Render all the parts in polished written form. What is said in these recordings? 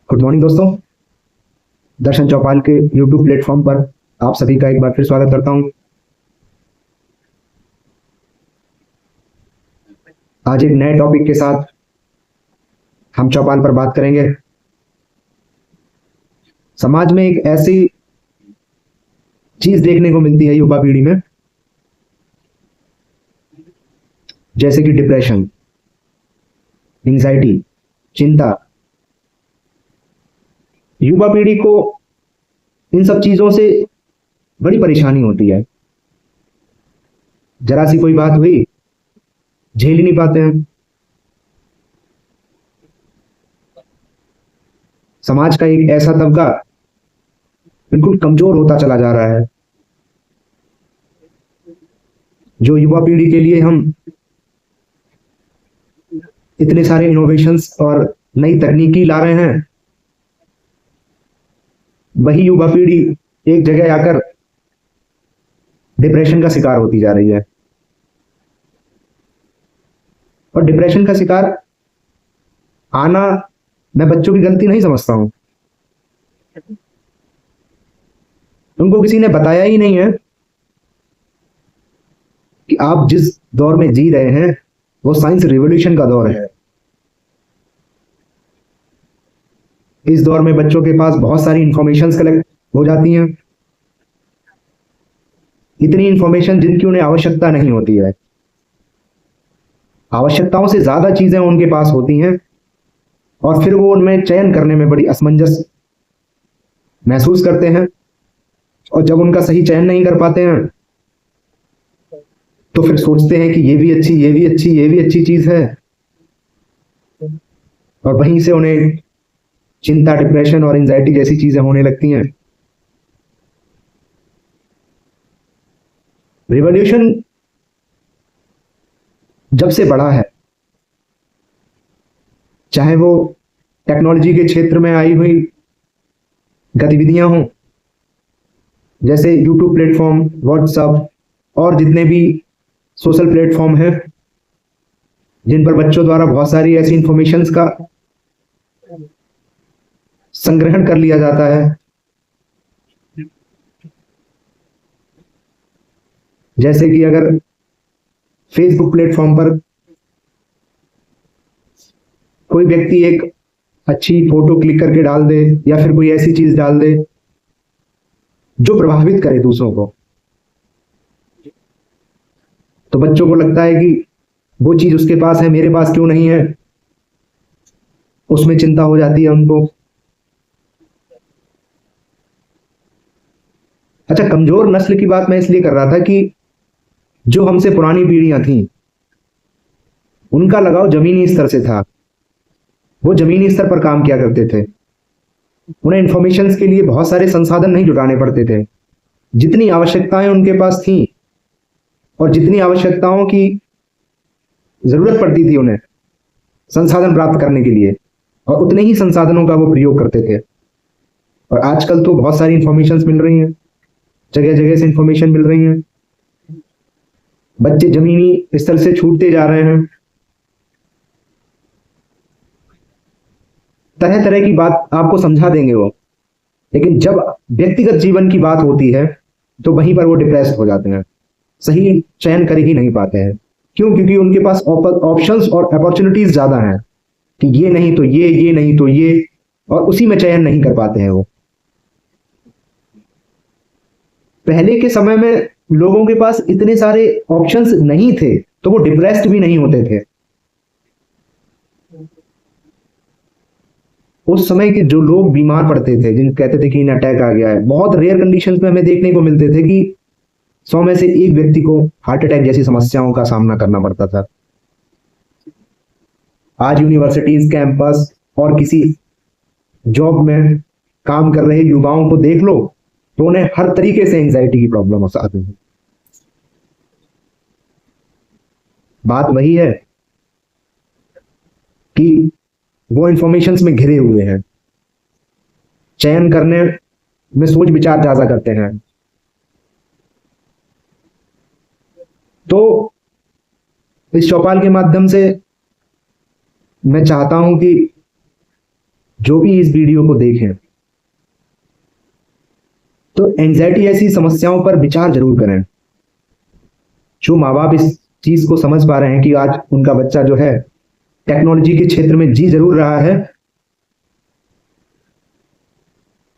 Good morning दोस्तों। दर्शन चौपाल के YouTube platform पर आप सभी का एक बार फिर स्वागत करता हूं। आज एक नए टॉपिक के साथ हम चौपाल पर बात करेंगे। समाज में एक ऐसी चीज देखने को मिलती है युवा पीढ़ी में, जैसे कि डिप्रेशन, एंजाइटी, चिंता। युवा पीढ़ी को इन सब चीजों से बड़ी परेशानी होती है। जरा सी कोई बात हुई, झेल ही नहीं पाते हैं। समाज का एक ऐसा तबका बिल्कुल कमजोर होता चला जा रहा है, जो युवा पीढ़ी के लिए हम इतने सारे इनोवेशंस और नई तकनीकी ला रहे हैं, वही युवा पीढ़ी एक जगह आकर डिप्रेशन का शिकार होती जा रही है। और डिप्रेशन का शिकार आना मैं बच्चों की गलती नहीं समझता हूं। उनको किसी ने बताया ही नहीं है कि आप जिस दौर में जी रहे हैं वो साइंस रिवॉल्यूशन का दौर है। इस दौर में बच्चों के पास बहुत सारी इंफॉर्मेशन कलेक्ट हो जाती हैं, इतनी इंफॉर्मेशन जिनकी उन्हें आवश्यकता नहीं होती है। आवश्यकताओं से ज्यादा चीजें उनके पास होती हैं और फिर वो उनमें चयन करने में बड़ी असमंजस महसूस करते हैं। और जब उनका सही चयन नहीं कर पाते हैं तो फिर सोचते हैं कि ये भी अच्छी, ये भी अच्छी, ये भी अच्छी चीज है, और वहीं से उन्हें चिंता, डिप्रेशन और एंजाइटी जैसी चीजें होने लगती हैं। रिवॉल्यूशन जब से बढ़ा है, चाहे वो टेक्नोलॉजी के क्षेत्र में आई हुई गतिविधियां हों, जैसे यूट्यूब प्लेटफॉर्म, व्हाट्सएप और जितने भी सोशल प्लेटफॉर्म हैं जिन पर बच्चों द्वारा बहुत सारी ऐसी इंफॉर्मेशंस का संग्रहण कर लिया जाता है। जैसे कि अगर फेसबुक प्लेटफॉर्म पर कोई व्यक्ति एक अच्छी फोटो क्लिक करके डाल दे या फिर कोई ऐसी चीज डाल दे जो प्रभावित करे दूसरों को, तो बच्चों को लगता है कि वो चीज उसके पास है, मेरे पास क्यों नहीं है। उसमें चिंता हो जाती है उनको। अच्छा, कमजोर नस्ल की बात मैं इसलिए कर रहा था कि जो हमसे पुरानी पीढ़ियां थीं उनका लगाव जमीनी स्तर से था। वो जमीनी स्तर पर काम किया करते थे। उन्हें इंफॉर्मेशन के लिए बहुत सारे संसाधन नहीं जुटाने पड़ते थे। जितनी आवश्यकताएं उनके पास थी और जितनी आवश्यकताओं की जरूरत पड़ती थी उन्हें संसाधन प्राप्त करने के लिए, और उतने ही संसाधनों का वो प्रयोग करते थे। और आजकल तो बहुत सारी इंफॉर्मेशन मिल रही हैं, जगह जगह से इंफॉर्मेशन मिल रही है। बच्चे जमीनी स्तर से छूटते जा रहे हैं। तरह तरह की बात आपको समझा देंगे वो, लेकिन जब व्यक्तिगत जीवन की बात होती है तो वहीं पर वो डिप्रेस्ड हो जाते हैं, सही चयन कर ही नहीं पाते हैं। क्यों? क्योंकि उनके पास ऑप्शंस और अपॉर्चुनिटीज ज्यादा हैं कि ये नहीं तो ये नहीं तो ये, और उसी में चयन नहीं कर पाते हैं वो। पहले के समय में लोगों के पास इतने सारे ऑप्शंस नहीं थे तो वो डिप्रेस्ड भी नहीं होते थे। उस समय के जो लोग बीमार पड़ते थे, जिन कहते थे कि इन अटैक आ गया है, बहुत रेयर कंडीशंस में हमें देखने को मिलते थे कि 100 में से एक व्यक्ति को हार्ट अटैक जैसी समस्याओं का सामना करना पड़ता था। आज यूनिवर्सिटीज, कैंपस और किसी जॉब में काम कर रहे युवाओं को देख लो तो उन्हें हर तरीके से एंजाइटी की प्रॉब्लम हो सकती है। बात वही है कि वो इंफॉर्मेशंस में घिरे हुए हैं, चयन करने में सोच विचार ज्यादा करते हैं। तो इस चौपाल के माध्यम से मैं चाहता हूं कि जो भी इस वीडियो को देखें, तो एंजाइटी ऐसी समस्याओं पर विचार जरूर करें। जो माँ बाप इस चीज को समझ पा रहे हैं कि आज उनका बच्चा जो है टेक्नोलॉजी के क्षेत्र में जी जरूर रहा है,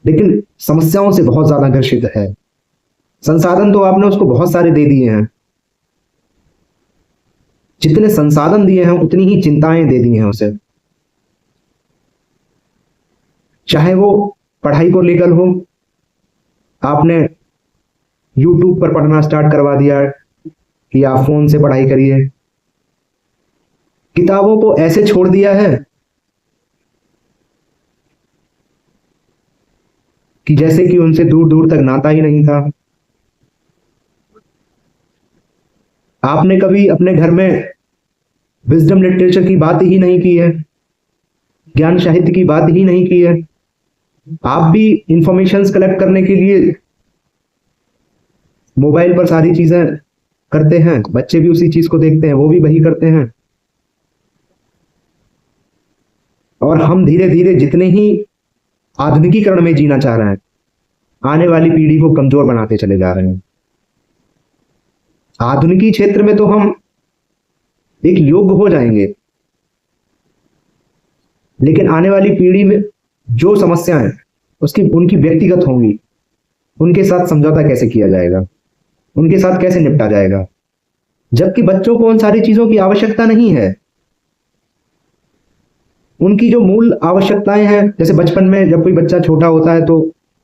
लेकिन समस्याओं से बहुत ज्यादा ग्रसित है। संसाधन तो आपने उसको बहुत सारे दे दिए हैं, जितने संसाधन दिए हैं उतनी ही चिंताएं दे दी हैं उसे। चाहे वो पढ़ाई को लेकर हो, आपने YouTube पर पढ़ना स्टार्ट करवा दिया कि आप फोन से पढ़ाई करिए। किताबों को ऐसे छोड़ दिया है कि जैसे कि उनसे दूर दूर तक नाता ही नहीं था। आपने कभी अपने घर में विजडम लिटरेचर की बात ही नहीं की है, ज्ञान साहित्य की बात ही नहीं की है। आप भी इंफॉर्मेशंस कलेक्ट करने के लिए मोबाइल पर सारी चीजें करते हैं, बच्चे भी उसी चीज को देखते हैं, वो भी वही करते हैं। और हम धीरे धीरे जितने ही आधुनिकीकरण में जीना चाह रहे हैं, आने वाली पीढ़ी को कमजोर बनाते चले जा रहे हैं। आधुनिकी क्षेत्र में तो हम एक योग्य हो जाएंगे, लेकिन आने वाली पीढ़ी में जो समस्याएं उनकी व्यक्तिगत होंगी, उनके साथ समझौता कैसे किया जाएगा, उनके साथ कैसे निपटा जाएगा, जबकि बच्चों को उन सारी चीजों की आवश्यकता नहीं है। उनकी जो मूल आवश्यकताएं हैं, जैसे बचपन में जब कोई बच्चा छोटा होता है तो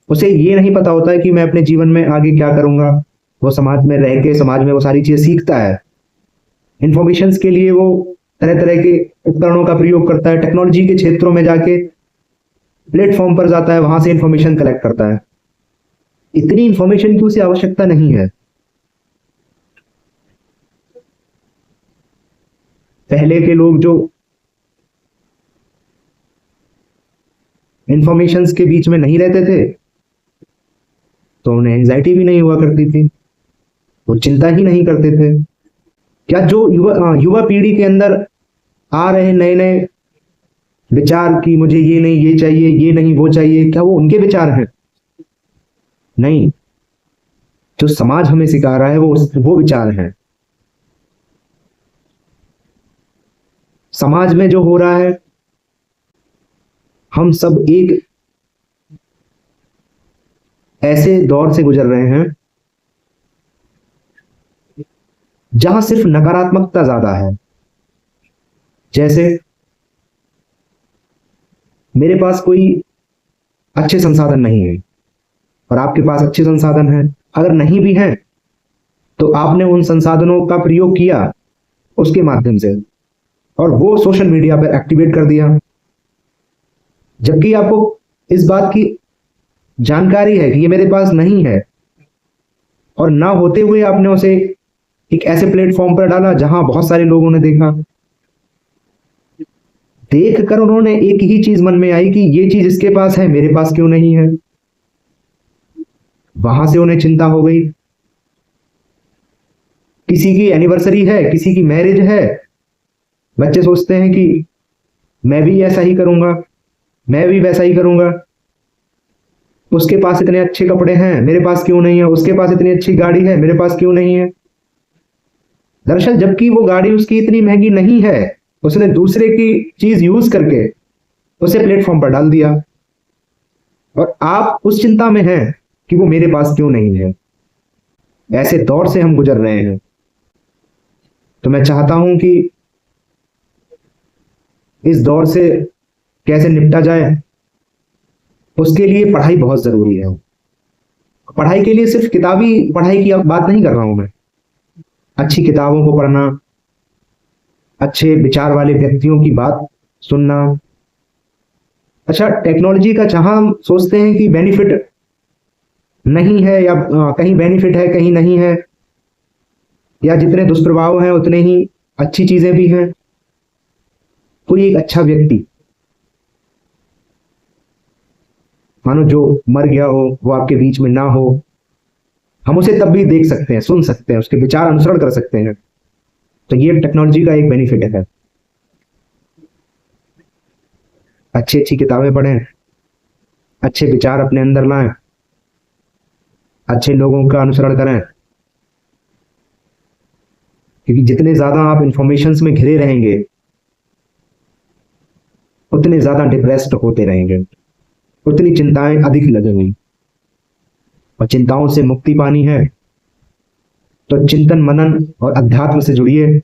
उसे ये नहीं पता होता है कि मैं अपने जीवन में आगे क्या करूंगा। वो समाज में रह के समाज में वो सारी चीजें सीखता है। इंफॉर्मेशंस के लिए वो तरह तरह के उपकरणों का प्रयोग करता है, टेक्नोलॉजी के क्षेत्रों में जाके प्लेटफॉर्म पर जाता है, वहां से इंफॉर्मेशन कलेक्ट करता है। इतनी इंफॉर्मेशन की उसे आवश्यकता नहीं है। पहले के लोग जो इंफॉर्मेशंस के बीच में नहीं रहते थे, तो उन्हें एंजाइटी भी नहीं हुआ करती थी, वो चिंता ही नहीं करते थे। क्या जो युवा पीढ़ी के अंदर आ रहे नए नए विचार कि मुझे ये नहीं ये चाहिए, ये नहीं वो चाहिए, क्या वो उनके विचार हैं? नहीं, जो समाज हमें सिखा रहा है वो विचार हैं। समाज में जो हो रहा है, हम सब एक ऐसे दौर से गुजर रहे हैं जहां सिर्फ नकारात्मकता ज्यादा है। जैसे मेरे पास कोई अच्छे संसाधन नहीं है और आपके पास अच्छे संसाधन हैं, अगर नहीं भी हैं तो आपने उन संसाधनों का प्रयोग किया उसके माध्यम से और वो सोशल मीडिया पर एक्टिवेट कर दिया, जबकि आपको इस बात की जानकारी है कि ये मेरे पास नहीं है, और ना होते हुए आपने उसे एक ऐसे प्लेटफॉर्म पर डाला जहां बहुत सारे लोगों ने देखा। देख कर उन्होंने एक ही चीज मन में आई कि ये चीज इसके पास है, मेरे पास क्यों नहीं है। वहां से उन्हें चिंता हो गई। किसी की एनिवर्सरी है, किसी की मैरिज है, बच्चे सोचते हैं कि मैं भी ऐसा ही करूंगा, मैं भी वैसा ही करूंगा। उसके पास इतने अच्छे कपड़े हैं, मेरे पास क्यों नहीं है, उसके पास इतनी अच्छी गाड़ी है, मेरे पास क्यों नहीं है। दरअसल जबकि वो गाड़ी उसकी इतनी महंगी नहीं है, उसने दूसरे की चीज यूज करके उसे प्लेटफॉर्म पर डाल दिया, और आप उस चिंता में हैं कि वो मेरे पास क्यों नहीं है। ऐसे दौर से हम गुजर रहे हैं। तो मैं चाहता हूं कि इस दौर से कैसे निपटा जाए, उसके लिए पढ़ाई बहुत जरूरी है। पढ़ाई के लिए सिर्फ किताबी पढ़ाई की बात नहीं कर रहा हूं मैं। अच्छी किताबों को पढ़ना, अच्छे विचार वाले व्यक्तियों की बात सुनना। अच्छा, टेक्नोलॉजी का जहां हम सोचते हैं कि बेनिफिट नहीं है, या कहीं बेनिफिट है कहीं नहीं है, या जितने दुष्प्रभाव हैं उतने ही अच्छी चीजें भी हैं। कोई एक अच्छा व्यक्ति, मानो जो मर गया हो, वो आपके बीच में ना हो, हम उसे तब भी देख सकते हैं, सुन सकते हैं, उसके विचार अनुसरण कर सकते हैं। तो ये टेक्नोलॉजी का एक बेनिफिट है। अच्छी अच्छी किताबें पढ़ें, अच्छे विचार अपने अंदर लाएं, अच्छे लोगों का अनुसरण करें। क्योंकि जितने ज्यादा आप इंफॉर्मेशन में घिरे रहेंगे उतने ज्यादा डिप्रेस्ड होते रहेंगे, उतनी चिंताएं अधिक लगेंगी। और चिंताओं से मुक्ति पानी है तो चिंतन मनन और अध्यात्म से जुड़िए।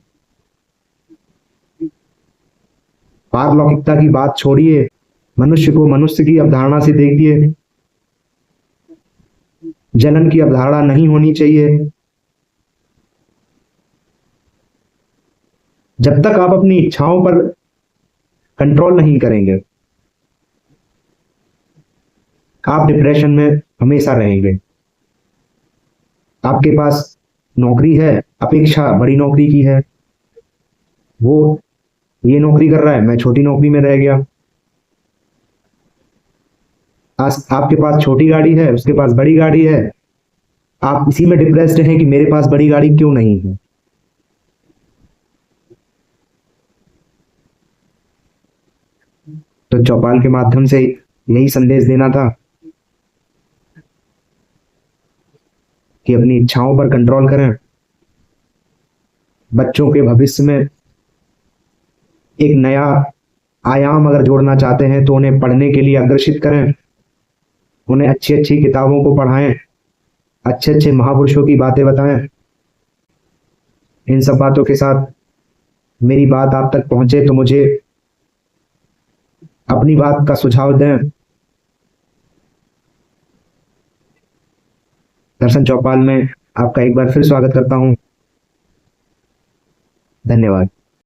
पारलौकिकता की बात छोड़िए, मनुष्य को मनुष्य की अवधारणा से देखिए। जलन की अवधारणा नहीं होनी चाहिए। जब तक आप अपनी इच्छाओं पर कंट्रोल नहीं करेंगे आप डिप्रेशन में हमेशा रहेंगे। आपके पास नौकरी है, अपेक्षा बड़ी नौकरी की है, वो ये नौकरी कर रहा है, मैं छोटी नौकरी में रह गया। आपके पास छोटी गाड़ी है, उसके पास बड़ी गाड़ी है, आप इसी में डिप्रेस्ड हैं कि मेरे पास बड़ी गाड़ी क्यों नहीं है। तो चौपाल के माध्यम से यही संदेश देना था कि अपनी इच्छाओं पर कंट्रोल करें। बच्चों के भविष्य में एक नया आयाम अगर जोड़ना चाहते हैं तो उन्हें पढ़ने के लिए अग्रसित करें, उन्हें अच्छी अच्छी किताबों को पढ़ाएं, अच्छे अच्छे महापुरुषों की बातें बताएं। इन सब बातों के साथ मेरी बात आप तक पहुंचे तो मुझे अपनी बात का सुझाव दें। दर्शन चौपाल में आपका एक बार फिर स्वागत करता हूं। धन्यवाद।